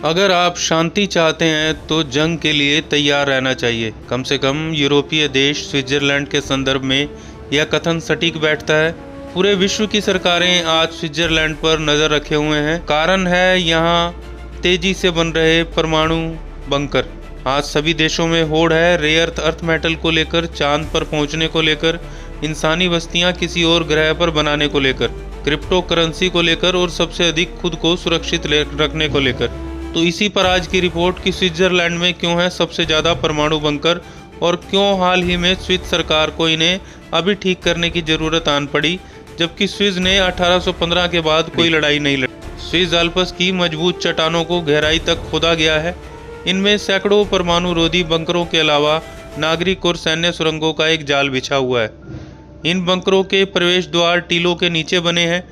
अगर आप शांति चाहते हैं तो जंग के लिए तैयार रहना चाहिए। कम से कम यूरोपीय देश स्विट्जरलैंड के संदर्भ में यह कथन सटीक बैठता है। पूरे विश्व की सरकारें आज स्विट्जरलैंड पर नज़र रखे हुए हैं। कारण है यहाँ तेजी से बन रहे परमाणु बंकर। आज सभी देशों में होड़ है रेयर अर्थ मेटल को लेकर, चांद पर पहुंचने को लेकर, इंसानी बस्तियां किसी और ग्रह पर बनाने को लेकर, क्रिप्टो करेंसी को लेकर और सबसे अधिक खुद को सुरक्षित रखने को लेकर। तो इसी पर आज की रिपोर्ट कि स्विट्जरलैंड में क्यों है सबसे ज़्यादा परमाणु बंकर और क्यों हाल ही में स्विस सरकार को इन्हें अभी ठीक करने की ज़रूरत आन पड़ी, जबकि स्विस ने 1815 के बाद कोई लड़ाई नहीं लड़ी। स्विस अल्प्स की मजबूत चट्टानों को गहराई तक खोदा गया है। इनमें सैकड़ों परमाणु रोधी बंकरों के अलावा नागरिक और सैन्य सुरंगों का एक जाल बिछा हुआ है। इन बंकरों के प्रवेश द्वार टीलों के नीचे बने हैं।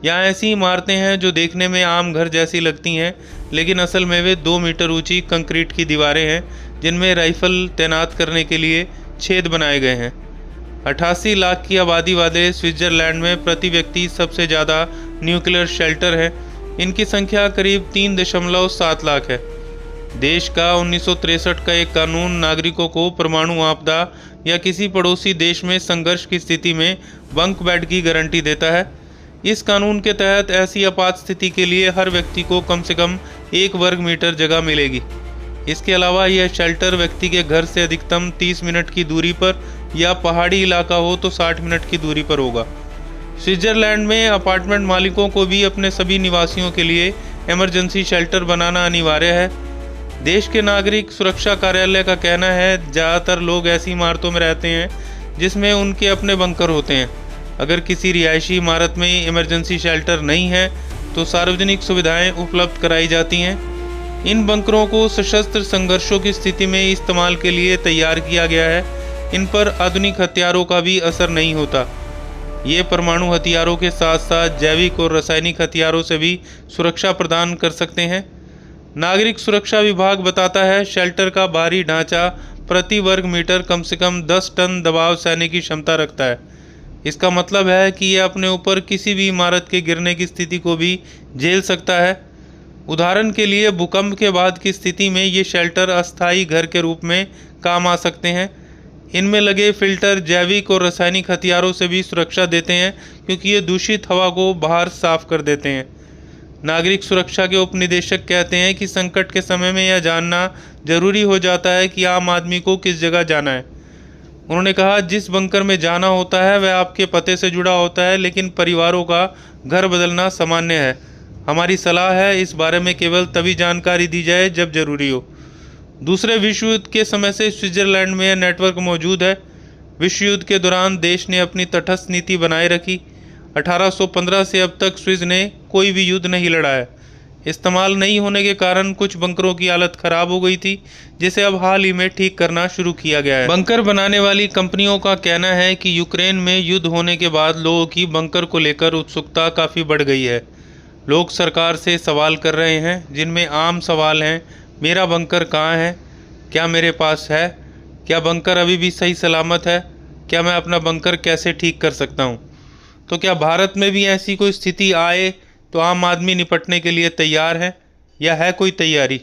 यहाँ ऐसी इमारतें हैं जो देखने में आम घर जैसी लगती हैं, लेकिन असल में वे 2 मीटर ऊंची कंक्रीट की दीवारें हैं जिनमें राइफल तैनात करने के लिए छेद बनाए गए हैं। 88 लाख की आबादी वाले स्विट्जरलैंड में प्रति व्यक्ति सबसे ज़्यादा न्यूक्लियर शेल्टर है। इनकी संख्या करीब 3.7 लाख है। देश का 1963 का एक कानून नागरिकों को परमाणु आपदा या किसी पड़ोसी देश में संघर्ष की स्थिति में बंक बेड की गारंटी देता है। इस कानून के तहत ऐसी आपात स्थिति के लिए हर व्यक्ति को कम से कम 1 वर्ग मीटर जगह मिलेगी। इसके अलावा यह शेल्टर व्यक्ति के घर से अधिकतम 30 मिनट की दूरी पर या पहाड़ी इलाका हो तो 60 मिनट की दूरी पर होगा। स्विट्जरलैंड में अपार्टमेंट मालिकों को भी अपने सभी निवासियों के लिए इमरजेंसी शेल्टर बनाना अनिवार्य है। देश के नागरिक सुरक्षा कार्यालय का कहना है ज़्यादातर लोग ऐसी इमारतों में रहते हैं जिसमें उनके अपने बंकर होते हैं। अगर किसी रिहायशी इमारत में इमरजेंसी शेल्टर नहीं है तो सार्वजनिक सुविधाएं उपलब्ध कराई जाती हैं। इन बंकरों को सशस्त्र संघर्षों की स्थिति में इस्तेमाल के लिए तैयार किया गया है। इन पर आधुनिक हथियारों का भी असर नहीं होता। ये परमाणु हथियारों के साथ साथ जैविक और रासायनिक हथियारों से भी सुरक्षा प्रदान कर सकते हैं। नागरिक सुरक्षा विभाग बताता है शेल्टर का बाहरी ढांचा प्रति वर्ग मीटर कम से कम 10 टन दबाव सहने की क्षमता रखता है। इसका मतलब है कि यह अपने ऊपर किसी भी इमारत के गिरने की स्थिति को भी झेल सकता है। उदाहरण के लिए भूकंप के बाद की स्थिति में ये शेल्टर अस्थायी घर के रूप में काम आ सकते हैं। इनमें लगे फिल्टर जैविक और रासायनिक हथियारों से भी सुरक्षा देते हैं क्योंकि ये दूषित हवा को बाहर साफ कर देते हैं। नागरिक सुरक्षा के उपनिदेशक कहते हैं कि संकट के समय में यह जानना जरूरी हो जाता है कि आम आदमी को किस जगह जाना है। उन्होंने कहा जिस बंकर में जाना होता है वह आपके पते से जुड़ा होता है, लेकिन परिवारों का घर बदलना सामान्य है। हमारी सलाह है इस बारे में केवल तभी जानकारी दी जाए जब जरूरी हो। दूसरे विश्व युद्ध के समय से स्विट्जरलैंड में यह नेटवर्क मौजूद है। विश्व युद्ध के दौरान देश ने अपनी तटस्थ नीति बनाए रखी। 1815 से अब तक स्विस ने कोई भी युद्ध नहीं लड़ा है। इस्तेमाल नहीं होने के कारण कुछ बंकरों की हालत खराब हो गई थी, जिसे अब हाल ही में ठीक करना शुरू किया गया है। बंकर बनाने वाली कंपनियों का कहना है कि यूक्रेन में युद्ध होने के बाद लोगों की बंकर को लेकर उत्सुकता काफ़ी बढ़ गई है। लोग सरकार से सवाल कर रहे हैं, जिनमें आम सवाल हैं, मेरा बंकर कहाँ है, क्या मेरे पास है, क्या बंकर अभी भी सही सलामत है, क्या मैं अपना बंकर कैसे ठीक कर सकता हूँ। तो क्या भारत में भी ऐसी कोई स्थिति आए तो आम आदमी निपटने के लिए तैयार है या है कोई तैयारी।